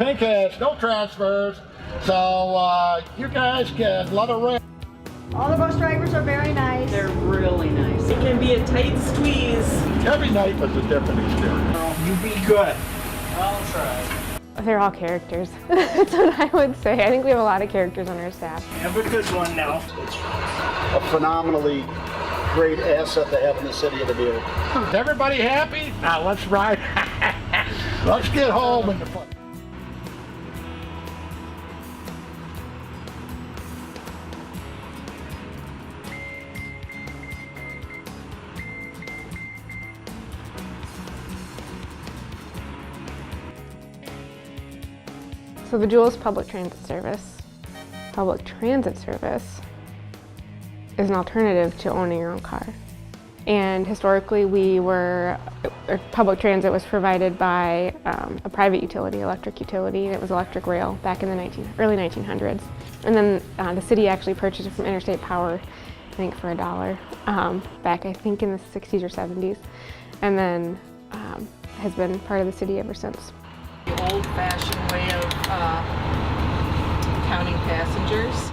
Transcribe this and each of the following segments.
pink has no transfers, so you guys can let her rip. All the bus drivers are very nice. They're really nice. It can be a tight squeeze. Every night was a different experience. You be good. I'll try. They're all characters. That's what I would say. I think we have a lot of characters on our staff. Have a good one now. It's a phenomenally great asset to have in the city of Dubuque. Is everybody happy? Now let's ride. Let's get home in the fun. So the Jule's public transit service. Public transit service is an alternative to owning your own car. And historically public transit was provided by a private utility, electric utility, and it was electric rail back in the early 1900s. And then the city actually purchased it from Interstate Power, I think for $1, back I think in the 60s or 70s. And then has been part of the city ever since. The old-fashioned way of counting passengers.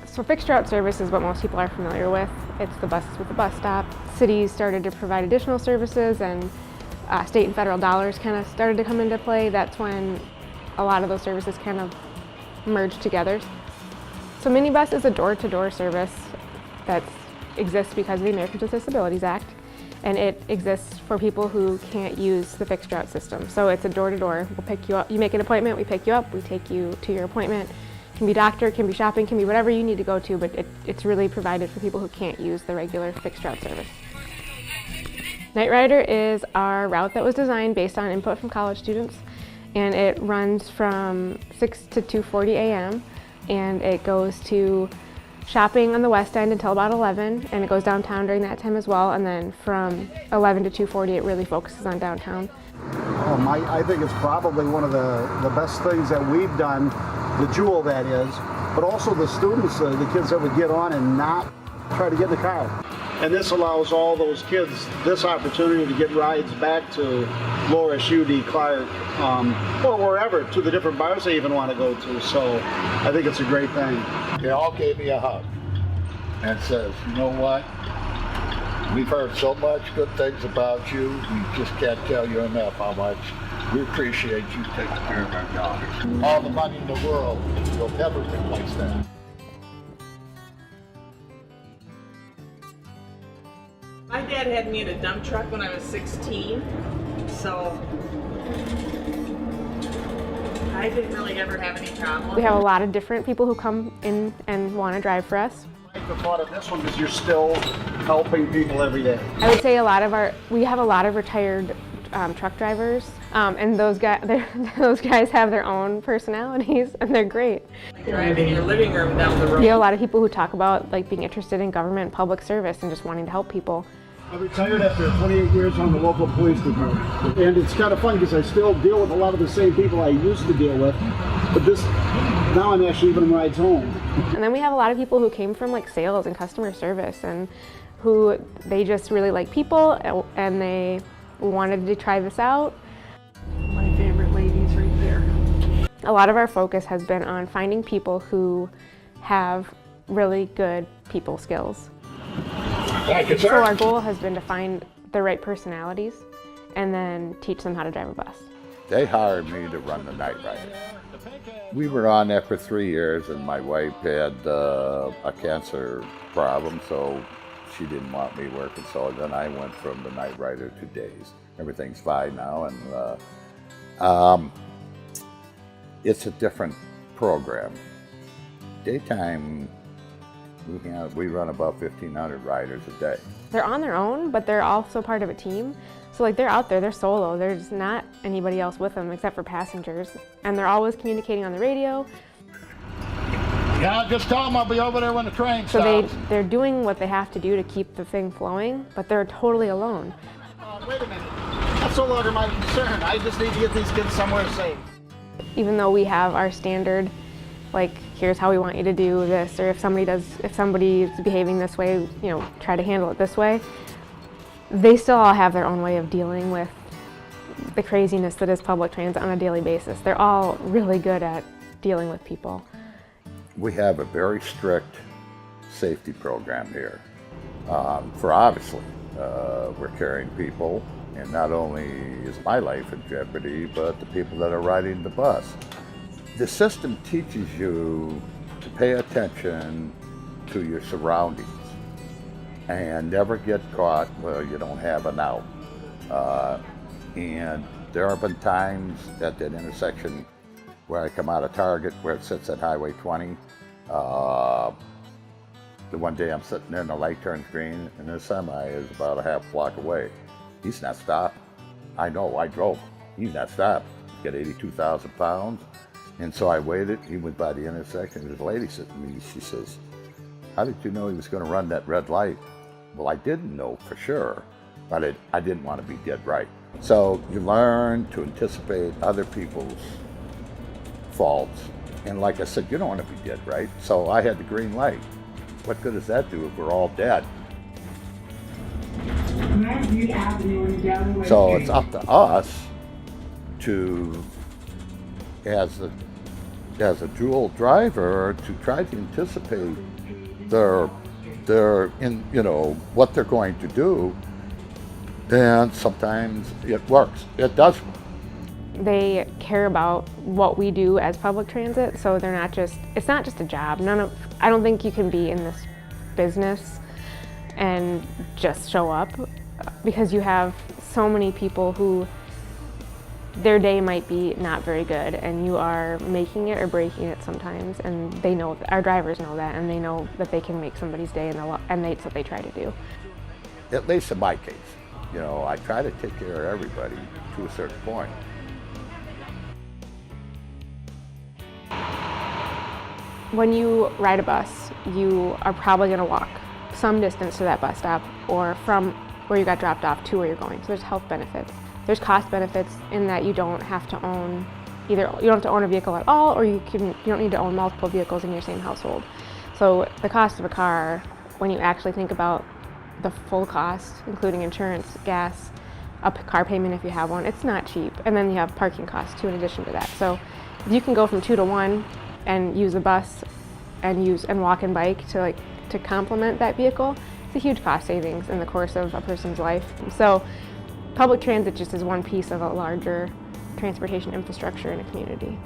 So fixed route service is what most people are familiar with. It's the buses with the bus stop. Cities started to provide additional services, and state and federal dollars kind of started to come into play. That's when a lot of those services kind of merged together. So minibus is a door-to-door service that exists because of the Americans with Disabilities Act, and it exists for people who can't use the fixed route system. So it's a door-to-door. We'll pick you up. You make an appointment, we pick you up, we take you to your appointment. It can be doctor, it can be shopping, it can be whatever you need to go to, but it's really provided for people who can't use the regular fixed route service. Night Rider is our route that was designed based on input from college students, and it runs from 6 to 2:40 a.m. and it goes to shopping on the west end until about 11, and it goes downtown during that time as well, and then from 11 to 2:40 it really focuses on downtown. I think it's probably one of the best things that we've done, the Jule that is, but also the students, the kids that would get on and not try to get in the car. And this allows all those kids this opportunity to get rides back to Loris, UD, Clark, or wherever, to the different bars they even want to go to. So I think it's a great thing. They all gave me a hug and says, you know what? We've heard so much good things about you. We just can't tell you enough how much we appreciate you taking care of our daughters. All the money in the world will never replace that. My dad had me in a dump truck when I was 16, so I didn't really ever have any problem. We have a lot of different people who come in and want to drive for us. I like the thought of this one because you're still helping people every day. I would say we have a lot of retired truck drivers, and those guys have their own personalities, and they're great. Driving your living room down the road. We have a lot of people who talk about like being interested in government and public service and just wanting to help people. I retired after 28 years on the local police department, and it's kind of fun because I still deal with a lot of the same people I used to deal with, but now I'm actually giving them rides home. And then we have a lot of people who came from like sales and customer service, and who they just really like people, and they wanted to try this out. My favorite ladies right there. A lot of our focus has been on finding people who have really good people skills. Thank you, sir. So our goal has been to find the right personalities and then teach them how to drive a bus. They hired me to run the Night Rider. We were on that for 3 years, and my wife had a cancer problem, so she didn't want me working, so then I went from the Night Rider to days. Everything's fine now, and it's a different program. Daytime, we run about 1,500 riders a day. They're on their own, but they're also part of a team. So like they're out there, they're solo. There's not anybody else with them except for passengers. And they're always communicating on the radio. Yeah, just tell them I'll be over there when the train So stops. they're doing what they have to do to keep the thing flowing, but they're totally alone. Wait a minute, that's no longer my concern. I just need to get these kids somewhere safe. Even though we have our standard, like here's how we want you to do this, or if somebody's behaving this way, you know, try to handle it this way. They still all have their own way of dealing with the craziness that is public transit on a daily basis. They're all really good at dealing with people. We have a very strict safety program here. For obviously, we're carrying people, and not only is my life in jeopardy, but the people that are riding the bus. The system teaches you to pay attention to your surroundings and never get caught where you don't have an out. And there have been times at that intersection where I come out of Target, where it sits at Highway 20. The one day I'm sitting there and the light turns green and the semi is about a half block away. He's not stopped. I know, I drove. He's not stopped. He's got 82,000 pounds. And so I waited. He went by the intersection. There's a lady sitting to me. She says, "How did you know he was going to run that red light?" Well, I didn't know for sure, but I didn't want to be dead right. So you learn to anticipate other people's faults. And like I said, you don't want to be dead right. So I had the green light. What good does that do if we're all dead? So it's up to us to, as a Jule driver, to try to anticipate what they're going to do. And sometimes it works. It does work. They care about what we do as public transit, so they're not just, it's not just a job. I don't think you can be in this business and just show up, because you have so many people who their day might be not very good, and you are making it or breaking it sometimes, and they know, our drivers know that, and they know that they can make somebody's day, and that's what they try to do. At least in my case, I try to take care of everybody to a certain point. When you ride a bus, you are probably going to walk some distance to that bus stop, or from where you got dropped off to where you're going. So there's health benefits. There's cost benefits in that you don't have to own you don't have to own a vehicle at all, or you don't need to own multiple vehicles in your same household. So the cost of a car, when you actually think about the full cost, including insurance, gas, a car payment if you have one, it's not cheap. And then you have parking costs too in addition to that. So if you can go from 2 to 1 and use a bus and walk and bike to complement that vehicle, it's a huge cost savings in the course of a person's life. So public transit just is one piece of a larger transportation infrastructure in a community.